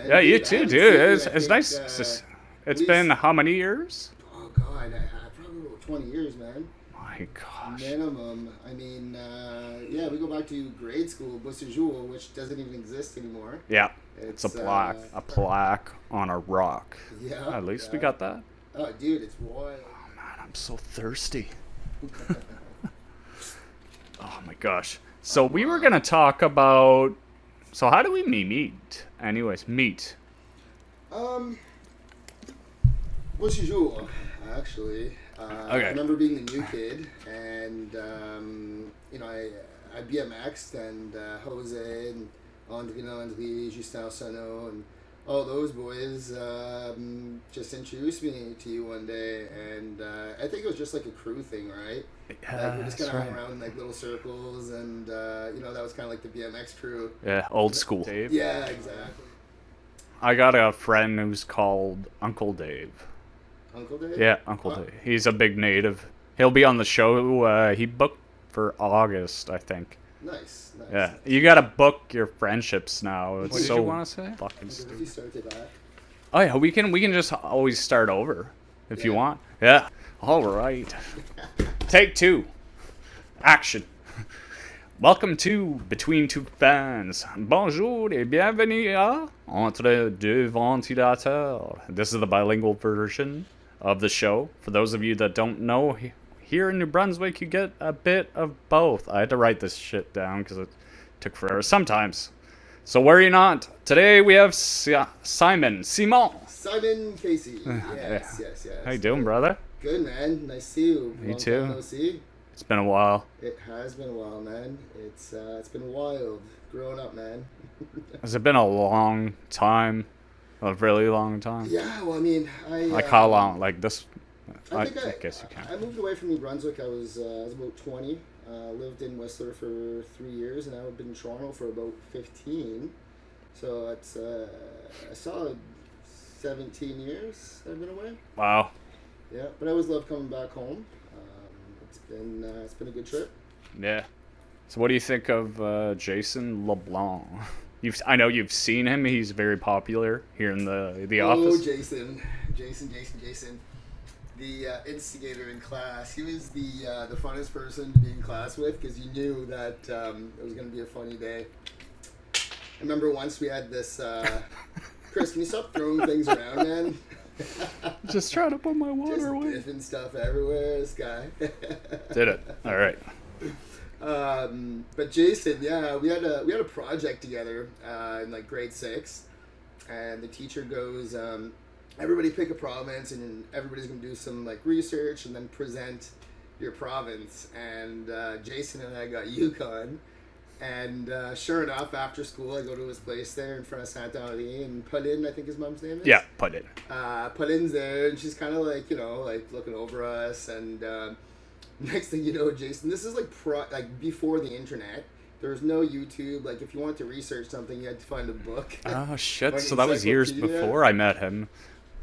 Yeah, you dude, I too, haven't dude. seen you, It's, I it's think, nice. It's at been least, how many years? oh god, probably about 20 years, man. My gosh. Minimum. I mean, yeah, we go back to grade school, Buster Jewel, which doesn't even exist anymore. Yeah, it's It's, a plaque on a rock. yeah, At least we yeah. got that. Oh, dude, it's wild. Man, I'm so thirsty. Oh my gosh. So we were gonna talk about. So how do we meet? Anyways, meet. Um, Buster Jewel, actually. I Okay. remember being the new kid, and I BMX'd, and Jose and André Landry, Justin Arsenault, and all those boys just introduced me to you one day, and I think it was just like a crew thing, right? Yeah, Like we're just that's kind of hung right. around in like little circles, and that was kind of like the BMX crew. Yeah, old school. Dave. Yeah, exactly. I got a friend who's called Uncle Dave. Uncle Dave. Yeah, Uncle Oh. Dave. He's a big native. He'll be on the show. He booked for August, I think. Nice. Yeah, you gotta book your friendships now. It's What did so you want to say? fucking If stupid. you started that. Oh yeah, we can just always start over if you Yeah. want. Yeah. All right. Take two. Action. Welcome to Between Two Fans. Bonjour et bienvenue à Entre Deux Ventilateurs. This is the bilingual version of the show. For those of you that don't know, here in New Brunswick, you get a bit of both. I had to write this shit down because it took forever sometimes. So worry not. Today we have Simon. Simon Casey. Yes. How you doing, brother? Good, man. Nice to see you. You Long too. time no see. It's been a while. It has been a while, man. It's been wild growing up, man. Has it been a long time? A really long time? Yeah, well, I mean, Like how long? Like this? I I think guess you can. I moved away from New Brunswick. I was about 20. Lived in Whistler for 3 years, and I've been in Toronto for about 15. So it's a solid 17 years I've been away. Wow. Yeah, but I always love coming back home. It's been a good trip. Yeah. So what do you think of Jason LeBlanc? I know you've seen him. He's very popular here in the office. Oh, Jason. The instigator in class. He was the funnest person to be in class with because you knew that it was going to be a funny day. I remember once we had this. Chris, can you stop throwing things around, man? Just trying to put my water Just away. different stuff everywhere. This guy. Did it? All right. But Jason, yeah, we had a project together in like grade 6, and the teacher goes, everybody pick a province, and everybody's gonna do some like research and then present your province. And Jason and I got Yukon, and sure enough, after school, I go to his place there in front of Saint Henri, and Pauline, I think his mom's name is. Yeah, put it. Pauline's there, and she's kind of like like looking over us, and. Next thing you know, Jason, this is like before the internet. There was no YouTube. Like if you wanted to research something, you had to find a book. Oh shit! Or So that was years encyclopedia. before I met him.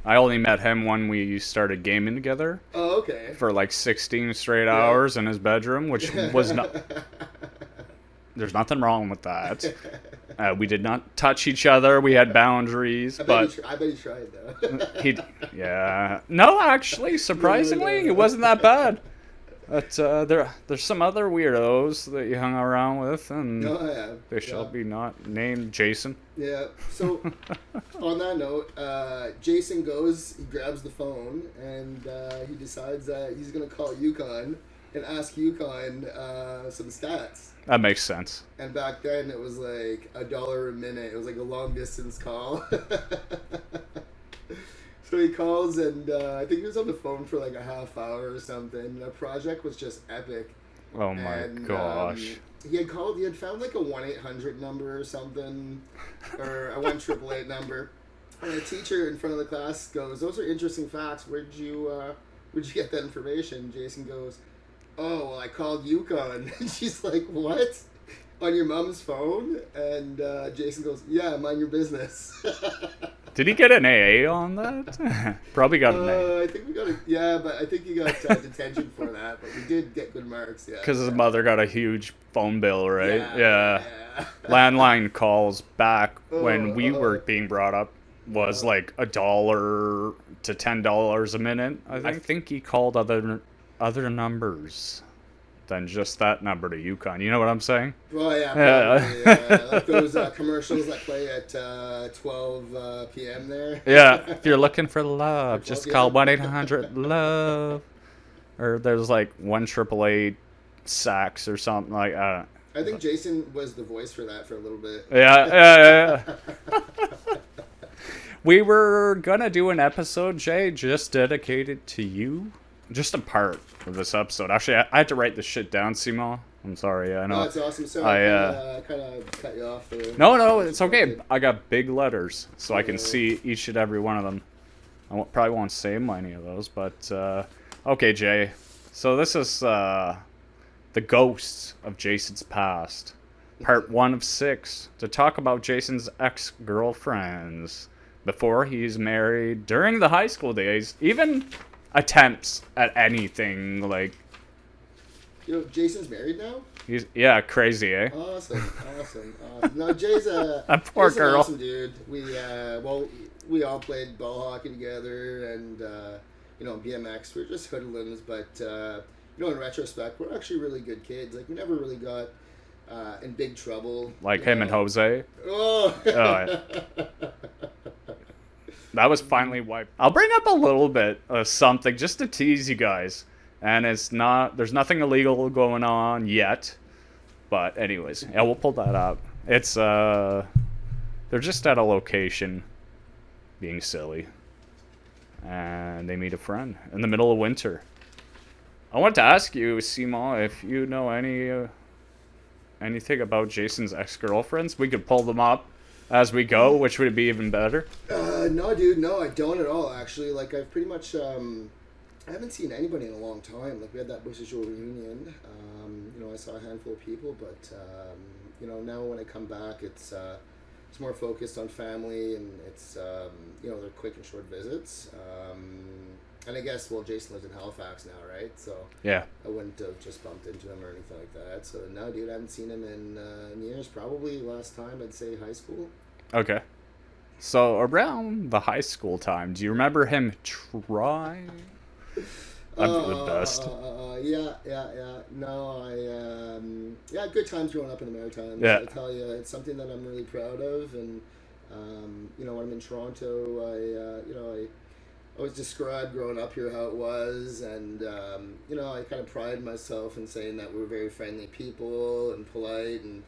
I only met him when we started gaming together Oh, okay. for like 16 straight hours in his bedroom, which was not. There's nothing wrong with that. We did not touch each other. We had boundaries, but I bet he tried though. yeah. No, actually, surprisingly, No. it wasn't that bad. But there's some other weirdos that you hung around with, and No, I have. they shall Yeah. be not named Jason. Yeah. So, on that note, Jason goes, he grabs the phone, and he decides that he's gonna call Yukon and ask Yukon some stats. That makes sense. And back then, it was like $1 a minute. It was like a long distance call. So he calls, and I think he was on the phone for like a half hour or something. The project was just epic. Oh my And, gosh. He had called. He had found like a 1-800 number or something, or a 1-888 number. And a teacher in front of the class goes, "Those are interesting facts. Where'd you get that information?" Jason goes, "Oh, well, I called Yukon." And she's like, "What? On your mom's phone?" And Jason goes, "Yeah, mind your business." Did he get an AA on that? Probably got an A. I think we got but I think he got detention for that. But we did get good marks. Yeah. Because his mother got a huge phone bill, right? Yeah. Yeah. Landline calls back when we Oh. were being brought up. was like $1 to $10 a minute. I think he called other numbers than just that number to Yukon. You know what I'm saying? Well, yeah, probably, yeah. Like those commercials that play at 12 p.m. there. Yeah, if you're looking for love, just 12 call p.m. 1-800-LOVE. Or there's like 1-888 sax or something like that. I think Jason was the voice for that for a little bit. Yeah. We were gonna do an episode, Jay, just dedicated to you. Just a part of this episode. Actually, I had to write this shit down, Simo. I'm sorry. I know. No, that's awesome. Sorry, I kind of cut you off there. No, it's okay. I got big letters, so I can see each and every one of them. Probably won't say many of those, but okay, Jay. So this is the ghosts of Jason's past, part 1 of 6, to talk about Jason's ex-girlfriends before he's married, during the high school days, even attempts at anything like. You know, Jason's married now. Yeah, crazy, eh? Awesome. No, Jay's a poor Jay's girl. An awesome dude. We all played ball hockey together, and BMX. We were just hoodlums, but in retrospect, we're actually really good kids. Like, we never really got in big trouble. Like him and Jose. Oh. Yeah. That was finally wiped. I'll bring up a little bit of something just to tease you guys. And there's nothing illegal going on yet. But anyways, yeah, we'll pull that up. It's, they're just at a location being silly. And they meet a friend in the middle of winter. I wanted to ask you, Simo, if you know anything about Jason's ex-girlfriends. We could pull them up as we go, which would be even better. No, dude, no, I don't at all, actually. Like, I've pretty much, I haven't seen anybody in a long time. Like, we had that Bush reunion. I saw a handful of people, but, now when I come back, it's more focused on family, and it's, they're quick and short visits. And I guess, Jason lives in Halifax now, right? So yeah, I wouldn't have just bumped into him or anything like that. So no, dude, I haven't seen him in years. Probably last time I'd say high school. Okay. So around the high school time, do you remember him trying? I'm the best. Yeah. No, good times growing up in the Maritimes. Yeah. I tell you, it's something that I'm really proud of. And, when I'm in Toronto, I always described growing up here how it was. And, I kind of pride myself in saying that we're very friendly people and polite. And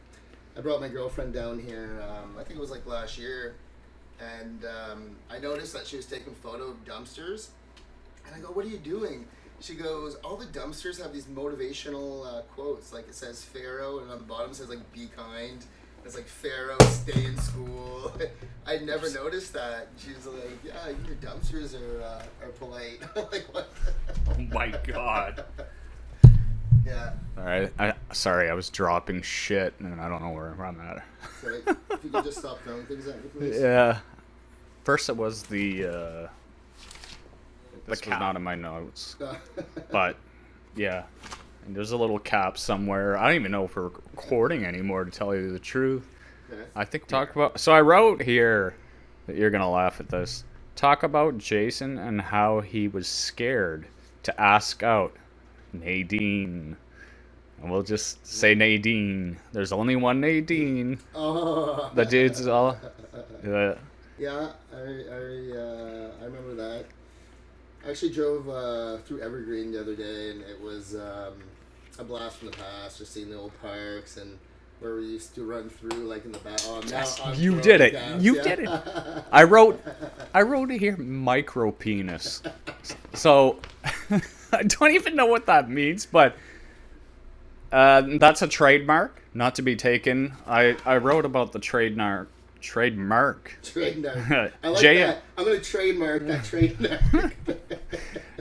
I brought my girlfriend down here, I think it was like last year. And I noticed that she was taking photo of dumpsters. And I go, what are you doing? She goes, all the dumpsters have these motivational quotes. Like, it says Pharaoh, and on the bottom it says, like, be kind. It's like, Pharaoh, stay in school. I never noticed that. She's like, yeah, your dumpsters are polite. Like, what? Oh my god. Yeah. Alright, sorry, I was dropping shit, and I don't know where I'm at. Sorry, if you could just stop throwing things at me, please. Yeah. First it was the this was not in my notes. But, yeah. And there's a little cap somewhere. I don't even know if we're recording anymore, to tell you the truth. Okay. I think talk about... So I wrote here that you're going to laugh at this. Talk about Jason and how he was scared to ask out Nadine. And we'll just say Nadine. There's only one Nadine. Oh. The dude's all... Yeah, I remember that. I actually drove through Evergreen the other day, and it was a blast from the past, just seeing the old parks and where we used to run through, like in the back. Oh, yes, you did it. You did it. I wrote it here, micro penis. So I don't even know what that means, but that's a trademark, not to be taken. I wrote about the trademark. Trademark. I like J- that. I'm going to trademark that trademark.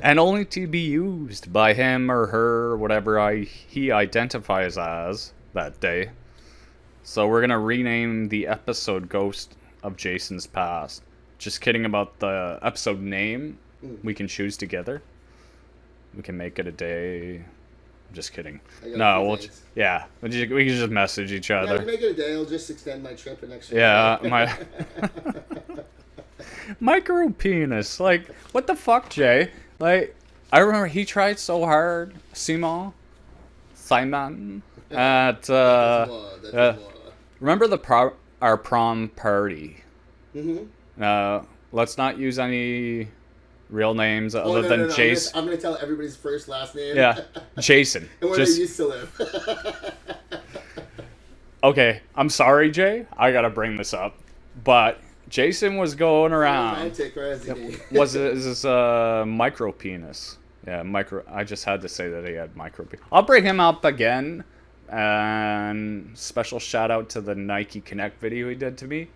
And only to be used by him or her, whatever he identifies as that day. So we're going to rename the episode Ghost of Jason's Past. Just kidding about the episode name. We can choose together. We can make it a day... I'm just kidding. No, we can just message each other. Yeah, make it a day. I'll just extend my trip an extra day. Micro penis. Like, what the fuck, Jay? Like, I remember he tried so hard, Simon, at remember our prom party. Let's not use any real names other than Jason. I'm gonna tell everybody's first last name. Yeah, Jason. And where they used to live. Okay, I'm sorry, Jay. I gotta bring this up, but Jason was going around. Was this micro penis? Yeah, micro. I just had to say that he had micro penis. I'll bring him up again. And special shout out to the Nike Connect video he did to me.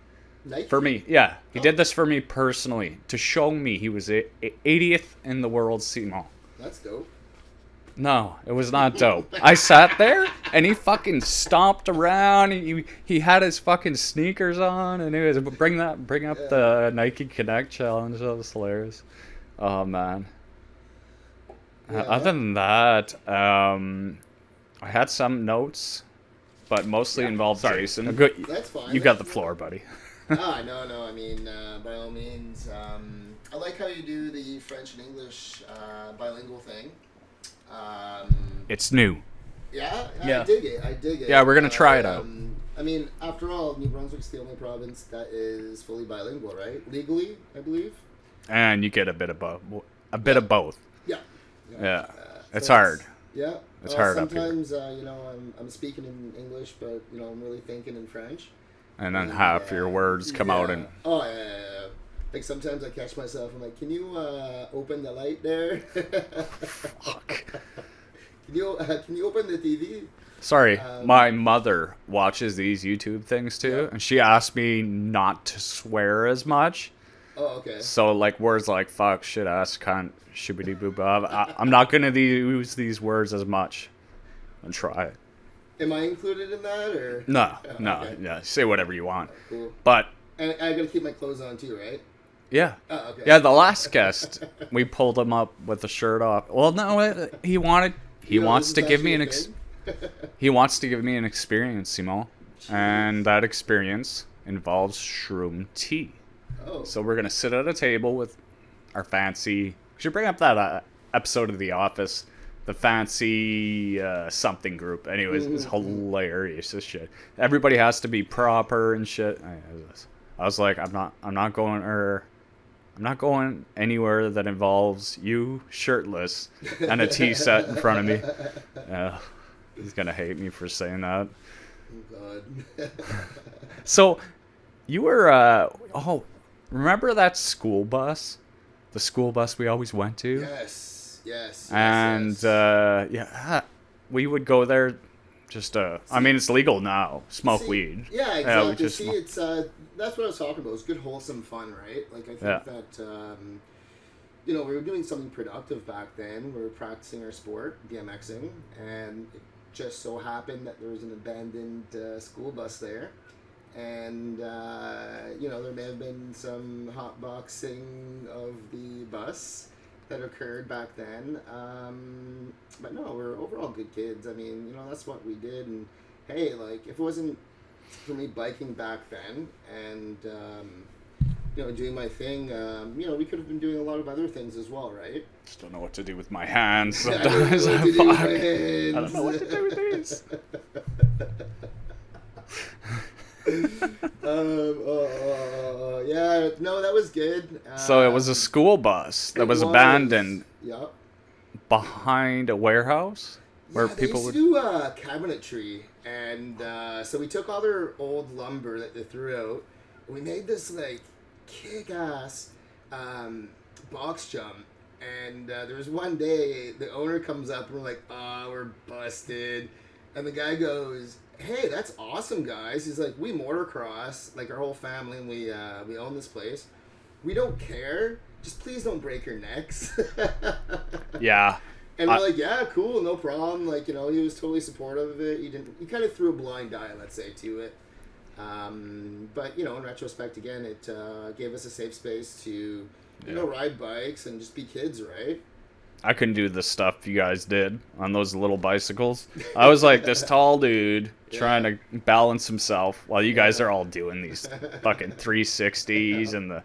Nike? For me, yeah. He did this for me personally to show me he was 80th in the world CMO. That's dope. No, it was not dope. I sat there and he fucking stomped around. He had his fucking sneakers on and he was bring up the Nike Connect challenge. That was hilarious. Oh man. Yeah. Other than that, I had some notes, but mostly involved Jason. Good. That's fine. You got the floor, buddy. No. I mean, by all means, I like how you do the French and English bilingual thing. It's new. Yeah. I dig it. Yeah, we're gonna try it out. I mean, after all, New Brunswick's the only province that is fully bilingual, right? Legally, I believe. And you get a bit of both. Yeah. Yeah. It's hard. Yeah. It's hard up here. Sometimes, I'm speaking in English, but, I'm really thinking in French. And then half your words come out in... Oh, yeah. Like, sometimes I catch myself, I'm like, can you open the light there? Fuck. Can you open the TV? Sorry, my mother watches these YouTube things too, and she asked me not to swear as much. Oh, okay. So, like, words like fuck, shit, ass, cunt, shibbity boo bob. I'm not going to use these words as much. And try it. Am I included in that, or? No. Okay. Yeah, say whatever you want. Cool. But... And I got to keep my clothes on too, right? Yeah. Oh, okay. Yeah, the last guest, we pulled him up with the shirt off. Well, no, he wants to give me he wants to give me an experience, Simon. And that experience involves shroom tea. Oh. So we're going to sit at a table with our fancy... We should bring up that episode of The Office. The fancy something group. Anyways, it's hilarious, this shit. Everybody has to be proper and shit. I was like, I'm not going anywhere that involves you shirtless and a tea set in front of me. He's gonna hate me for saying that. Oh God. So, you were remember that school bus? The school bus we always went to? Yes. And we would go there. Just I mean, it's legal now. Smoke weed. Yeah, exactly. It's that's what I was talking about. It's good, wholesome fun, right? Like I think that we were doing something productive back then. We were practicing our sport, BMXing, and it just so happened that there was an abandoned school bus there, and there may have been some hotboxing of the bus that occurred back then, but no, we're overall good kids. I mean, that's what we did, and hey, like, if it wasn't for me biking back then and doing my thing, we could have been doing a lot of other things as well, right? Just don't know what to do with my hands sometimes. I don't know what to do with these. That was good. So it was a school bus that was abandoned behind a warehouse where people would do cabinetry, and so we took all their old lumber that they threw out, and we made this like kick-ass box jump. And there was one day the owner comes up and we're like, we're busted, and the guy goes, hey, that's awesome, guys. He's like, we motocross, like our whole family, and we own this place. We don't care. Just please don't break your necks. Yeah. And we're like, yeah, cool, no problem. Like, he was totally supportive of it. He kind of threw a blind eye, let's say, to it. But, in retrospect, again, it gave us a safe space to, ride bikes and just be kids, right? I couldn't do the stuff you guys did on those little bicycles. I was like this tall dude trying to balance himself while you guys are all doing these fucking 360s and the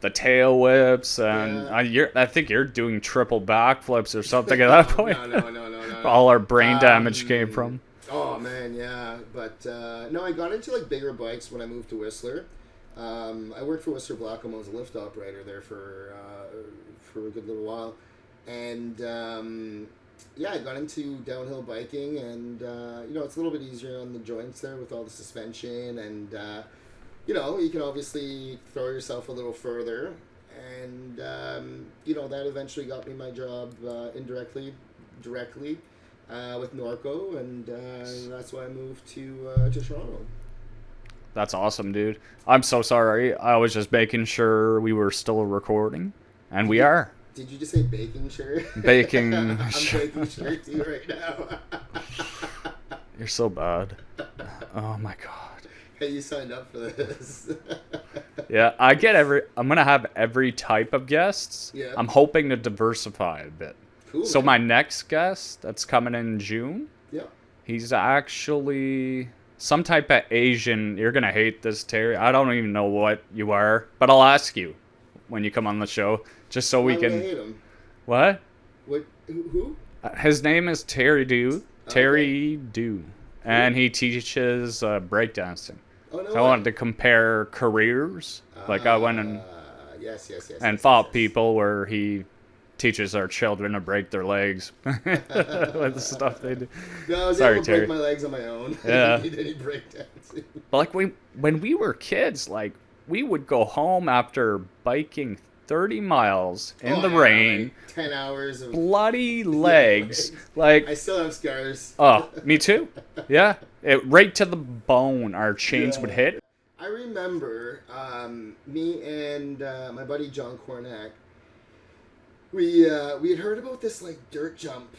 the tail whips, and I think you're doing triple backflips or something at that point. No. All our brain damage came from. Oh man, yeah. But no, I got into like bigger bikes when I moved to Whistler. I worked for Whistler Blackcomb as a lift operator there for a good little while, and yeah, I got into downhill biking, and you know, it's a little bit easier on the joints there with all the suspension, and you know, you can obviously throw yourself a little further, and you know, that eventually got me my job directly with Norco, and that's why I moved to Toronto. That's awesome, dude. I'm so sorry. I was just making sure we were still recording, and we are. Did you just say baking sure? Baking. I'm baking sure too right now. You're so bad. Oh my god. Hey, you signed up for this. Yeah, I'm gonna have every type of guests. Yeah. I'm hoping to diversify a bit. Cool. So man. my next guest that's coming in June, Yeah. he's actually some type of Asian. You're gonna hate this, Terry. I don't even know what you are, but I'll ask you when you come on the show, just so we Why can. would I hate him? What? What? Who? His name is Terry Dew. Terry Dew, and he teaches breakdancing. Oh no. So I wanted to compare careers. Like I went and Yes. and fought people where he teaches our children to break their legs with the stuff they do. No, I was Sorry, able to Terry. break my legs on my own. Yeah. I didn't need any breakdancing. But like when we were kids, like we would go home after biking 30 miles in the rain, like 10 hours of bloody legs. Like I still have scars. oh, me too. Yeah, right to the bone. Our chains would hit. I remember me and my buddy John Cornack. We had heard about this like dirt jump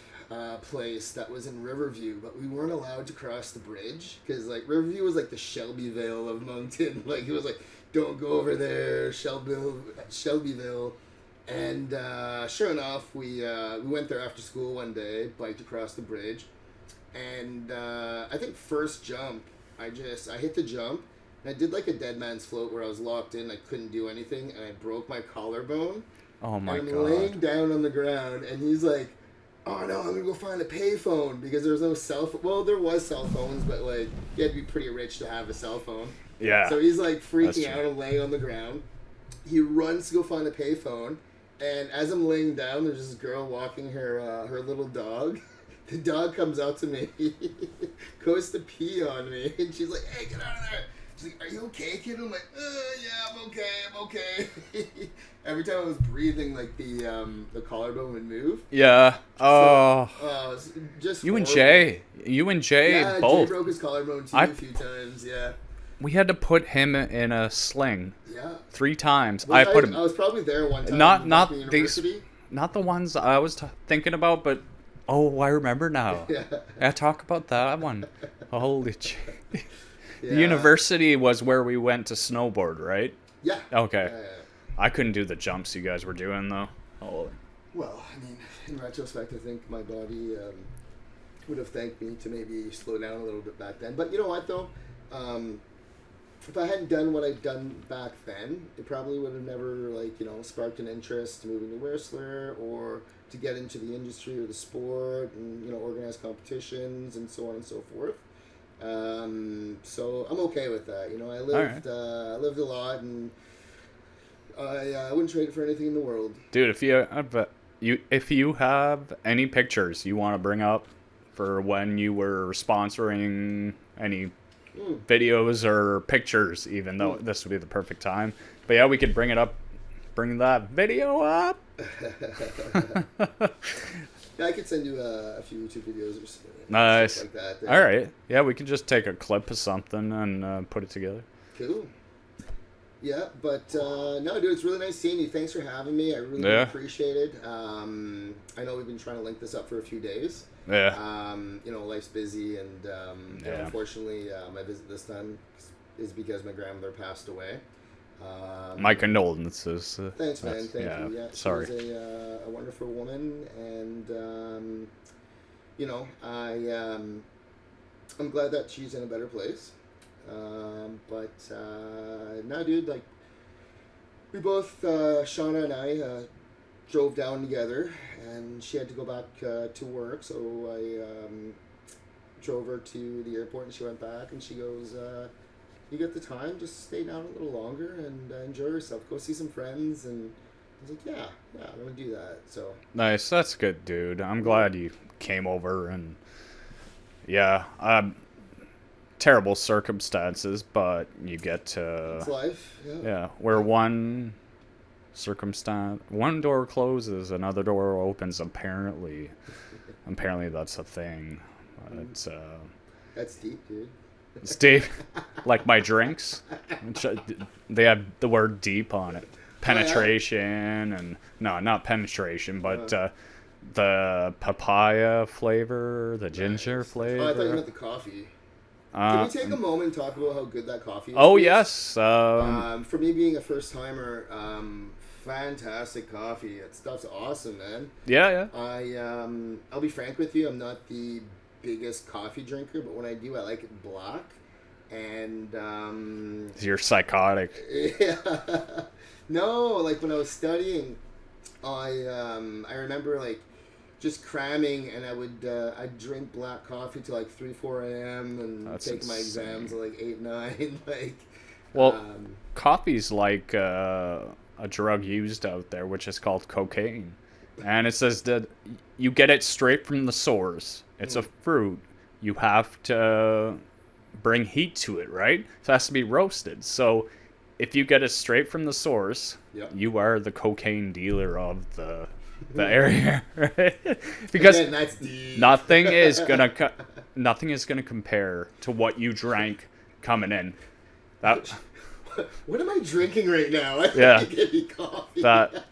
place that was in Riverview, but we weren't allowed to cross the bridge because like Riverview was like the Shelbyville of Moncton. Like it was like, don't go over there, Shelbyville. And sure enough, we went there after school one day, biked across the bridge, and I think first jump, I hit the jump, and I did like a dead man's float where I was locked in, I couldn't do anything, and I broke my collarbone. Oh my I'm god. laying down on the ground, and he's like, oh no, I'm gonna go find a payphone, because there was no cell phone. Well, there was cell phones, but like, you had to be pretty rich to have a cell phone. Yeah. So he's like freaking That's out true. and laying on the ground. He runs to go find a payphone, and as I'm laying down, there's this girl walking her little dog. The dog comes out to me, goes to pee on me, and she's like, hey, get out of there. She's like, are you okay, kid? I'm like, yeah, I'm okay. Every time I was breathing, like the collarbone would move. Yeah. Oh. It's just You and horrible. Jay Yeah, both. Jay broke his collarbone too I- a few times. Yeah. We had to put him in a sling Yeah. 3 times. I I put him. was probably there one time. Not back in these- university. Not the ones I was thinking about, but oh, I remember now. Yeah. Yeah, talk about that one. Holy shit. Yeah. The university was where we went to snowboard, right? Yeah. Okay. Yeah. I couldn't do the jumps you guys were doing though. Holy. Well, I mean, in retrospect, I think my body would have thanked me to maybe slow down a little bit back then. But you know what, though? If I hadn't done what I'd done back then, it probably would have never, like, you know, sparked an interest to moving to Whistler or to get into the industry or the sport and, you know, organize competitions and so on and so forth. So I'm okay with that. You know, I lived a lot, and I wouldn't trade it for anything in the world. Dude, if you have any pictures you want to bring up for when you were sponsoring any videos or pictures, even though this would be the perfect time. But yeah, we could bring that video up. Yeah, I could send you a few YouTube videos or something. Nice. Stuff like that. All right. Yeah, we can just take a clip of something and put it together. Cool. Yeah, but no, dude, it's really nice seeing you. Thanks for having me. I really appreciate it. I know we've been trying to link this up for a few days. Yeah. You know, life's busy, and you know, unfortunately, my visit this time is because my grandmother passed away. My condolences. Thanks, man. Thank you. Yeah, sorry. She was a wonderful woman, and you know, I'm glad that she's in a better place. But no, dude, like, we both, Shauna and I, drove down together, and she had to go back to work, so I drove her to the airport, and she went back, and she goes, you get the time, just stay down a little longer and enjoy yourself. Go see some friends, and I was like, yeah, I'm gonna do that. So Nice. That's good, dude. I'm glad you came over, and yeah, terrible circumstances, but you get to it's life. Yeah. yeah, where one door closes, another door opens. Apparently that's a thing. It's That's deep, dude. it's deep, like my drinks. Which, they have the word "deep" on it. Penetration and no, not penetration, but the papaya flavor, the ginger flavor. Oh, I thought you meant the coffee. Can we take a moment and talk about how good that coffee is? Oh please? yes. For me being a first timer, fantastic coffee. That stuff's awesome, man. Yeah. I'll be frank with you. I'm not the biggest coffee drinker, but when I do, I like it black. And You're psychotic. yeah. No, like when I was studying, I remember like just cramming, and I'd drink black coffee till like 3-4 a.m. and That's take my insane. exams at like 8-9. Like, Well, coffee's like a drug used out there, which is called cocaine. And it says that you get it straight from the source. It's a fruit. You have to bring heat to it, right? So it has to be roasted. So if you get it straight from the source, Yep. you are the cocaine dealer of the area, right? Because again, that's deep. nothing is gonna compare to what you drank coming in. That What am I drinking right now? I Yeah. think give me coffee. that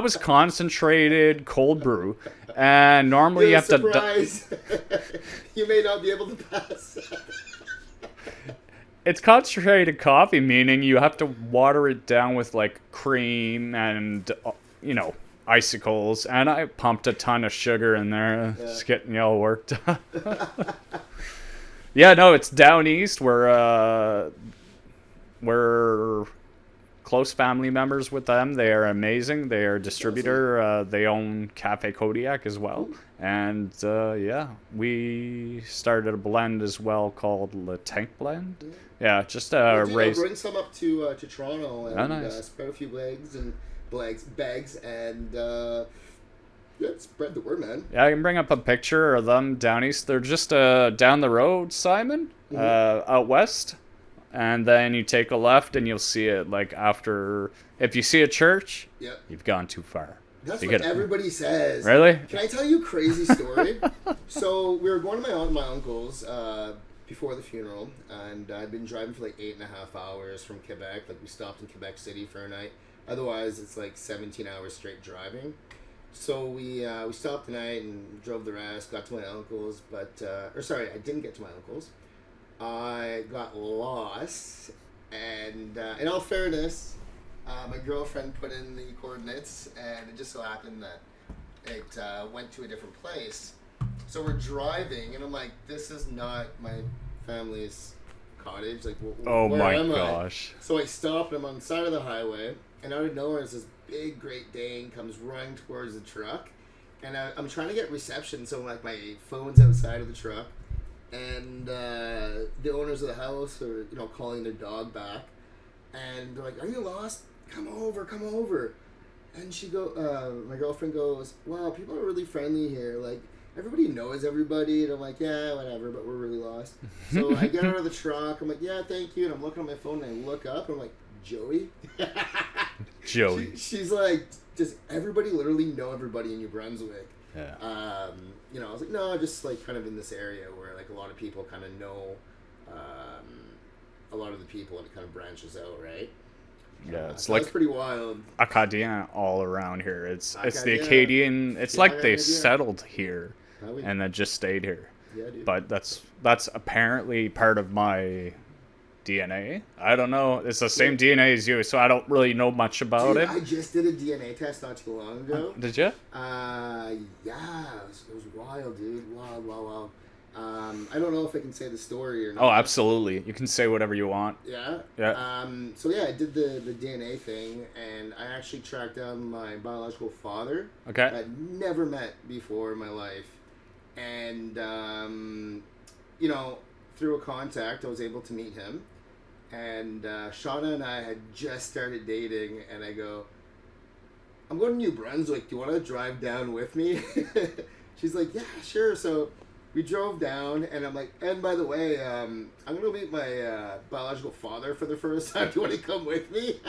was concentrated cold brew, and normally you You're have to. surprise. You may not be able to pass. It's concentrated coffee, meaning you have to water it down with like cream and icicles. And I pumped a ton of sugar in there, just getting you all worked up. Yeah, no, it's down east. We're close family members with them. They are amazing. They are a distributor. They own Cafe Kodiak as well. And yeah, we started a blend as well called Le Tank Blend. Yeah, just Dude, raise. I'll bring some up to Toronto and Oh, nice. spread a few bags, and yeah, spread the word, man. Yeah, I can bring up a picture of them down east. They're just down the road, Simon, out west. And then you take a left and you'll see it like after. If you see a church, Yep. you've gone too far. That's You what get- everybody says. Really? Can I tell you a crazy story? So we were going to my aunt and my uncle's before the funeral, and I'd been driving for like 8.5 hours from Quebec. Like we stopped in Quebec City for a night. Otherwise, it's like 17 hours straight driving. So we stopped the night and drove the rest. Got to my uncle's, I didn't get to my uncle's. I got lost, and in all fairness, my girlfriend put in the coordinates, and it just so happened that it went to a different place. So we're driving, and I'm like, this is not my family's cottage. Like, Oh where my am I? gosh. So I stopped, and I'm on the side of the highway, and out of nowhere, there's this big Great Dane comes running towards the truck, and I'm trying to get reception, so like my phone's outside of the truck, and the owners of the house are calling their dog back, and they're like, "Are you lost? Come over." And my girlfriend goes, "Wow, people are really friendly here. Like everybody knows everybody." And I'm like, "Yeah, whatever, but we're really lost." So I get out of the truck. I'm like, "Yeah, thank you." And I'm looking at my phone, and I look up, and I'm like, "Joey." Joey. She's like, "Does everybody literally know everybody in New Brunswick?" Yeah. I was like, "No, just like kind of in this area where like a lot of people kind of know a lot of the people, and it kind of branches out, right?" Yeah, it's So like that's pretty wild. Acadian all around here. It's the Acadian. Acadian. It's Yeah, like they yeah. settled here Probably. and then just stayed here. Yeah, dude. But that's apparently part of my DNA. I don't know. It's the same DNA as you, so I don't really know much about Dude, it. I just did a DNA test not too long ago. Did you? Yeah, it was wild, dude. Wow. I don't know if I can say the story or not. Oh, absolutely. You can say whatever you want. Yeah? Yeah. So yeah, I did the DNA thing, and I actually tracked down my biological father. Okay. I'd never met before in my life. And, through a contact, I was able to meet him. And Shauna and I had just started dating, and I go, I'm going to New Brunswick. Do you want to drive down with me? She's like, yeah, sure. So we drove down, and I'm like, and by the way, I'm going to meet my biological father for the first time. Do you want to come with me?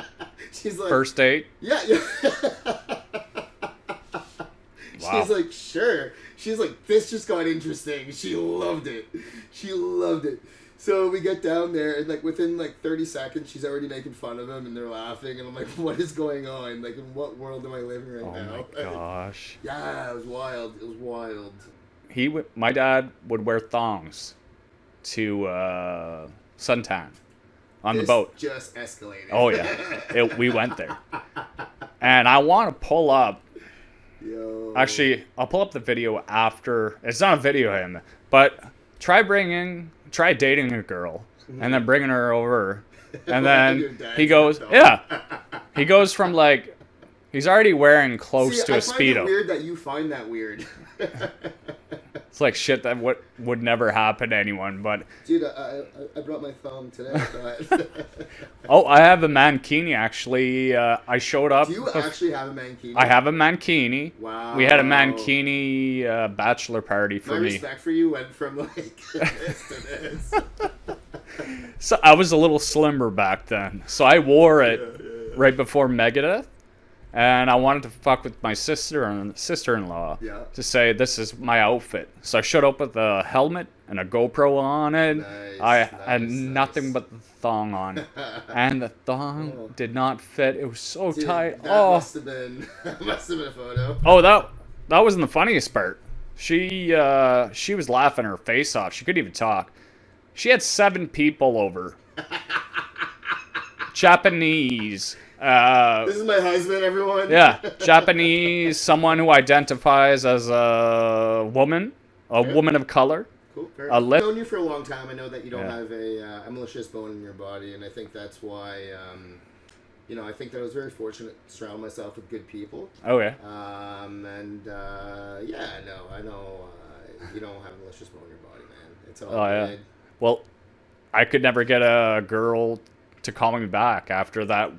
She's like... First date? Yeah. Wow. She's like, sure. She's like, this just got interesting. She loved it. So we get down there, and like within like 30 seconds, she's already making fun of him, and they're laughing, and I'm like, what is going on? Like, in what world am I living right now? Oh my gosh. Yeah, it was wild. My dad would wear thongs to suntan on the boat. Just escalated. Oh yeah, we went there, and I want to pull up. Yo. Actually, I'll pull up the video after. It's not a video of him, but try dating a girl, and then bringing her over, and then he goes, yeah, he goes from like, he's already wearing close to a Speedo. I find it weird that you find that weird. It's like shit that would never happen to anyone, but... Dude, I brought my thumb today. Oh, I have a mankini, actually. I showed up... Do you actually have a mankini? I have a mankini. Wow. We had a mankini bachelor party for me. My respect for you went from, like, this to this. So I was a little slimmer back then. So I wore it right before Megadeth. And I wanted to fuck with my sister-in-law to say, this is my outfit. So I showed up with a helmet and a GoPro on it. I had nothing but the thong on. And the thong did not fit. It was so tight. That must have been a photo. Oh, that wasn't the funniest part. She was laughing her face off. She couldn't even talk. She had 7 people over. Japanese. This is my husband, everyone. Yeah, Japanese, someone who identifies as a woman of color. Cool. I've known you for a long time. I know that you don't have a malicious bone in your body, and I think that's why, I think that I was very fortunate to surround myself with good people. Oh, yeah. I know you don't have a malicious bone in your body, man. It's all good. Yeah. Well, I could never get a girl to call me back after that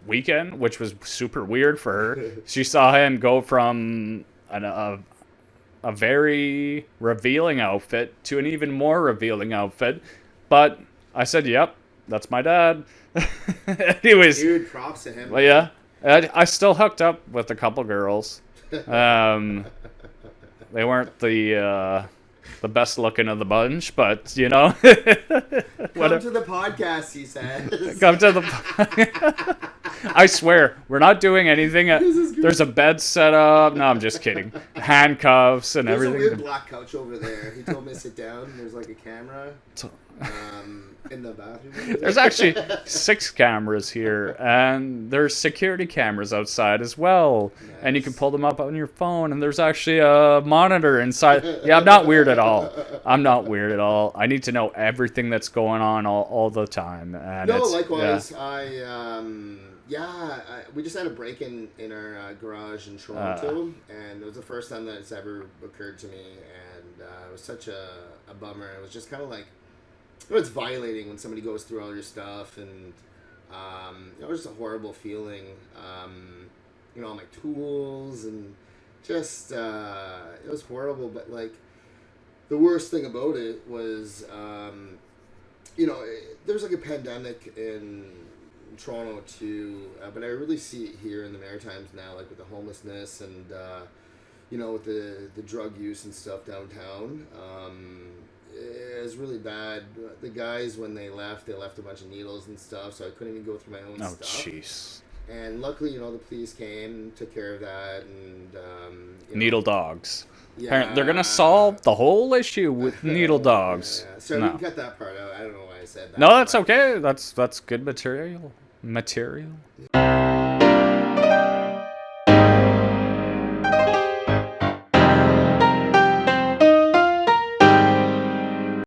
weekend, which was super weird for her. She saw him go from a very revealing outfit to an even more revealing outfit, but I said, yep, that's my dad. Anyways, dude, props to him. Well, yeah, I still hooked up with a couple girls. They weren't the best looking of the bunch, but Come to the podcast, he says. Come to the I swear, we're not doing anything. There's a bed set up. No, I'm just kidding. Handcuffs and everything. There's a weird black couch over there. He told me to sit down. There's like a camera in the bathroom. There's actually 6 cameras here, and there's security cameras outside as well. Nice. And you can pull them up on your phone, and there's actually a monitor inside. Yeah, I'm not weird at all. I need to know everything that's going on all the time. And no, likewise. Yeah. We just had a break-in in our garage in Toronto, and it was the first time that it's ever occurred to me, and it was such a bummer. It was just kind of like, it's violating when somebody goes through all your stuff, and it was just a horrible feeling. All my tools, and just it was horrible. But like, the worst thing about it was, there's like a pandemic in Toronto too, but I really see it here in the Maritimes now, like with the homelessness and with the drug use and stuff downtown. It was really bad. The guys, when they left a bunch of needles and stuff, so I couldn't even go through my own stuff. Oh, jeez. And luckily, the police came, took care of that, and needle dogs. Yeah. They're gonna solve the whole issue with needle dogs. Yeah. So we can cut that part out. I don't know why I said that. No, that's okay. That's good material.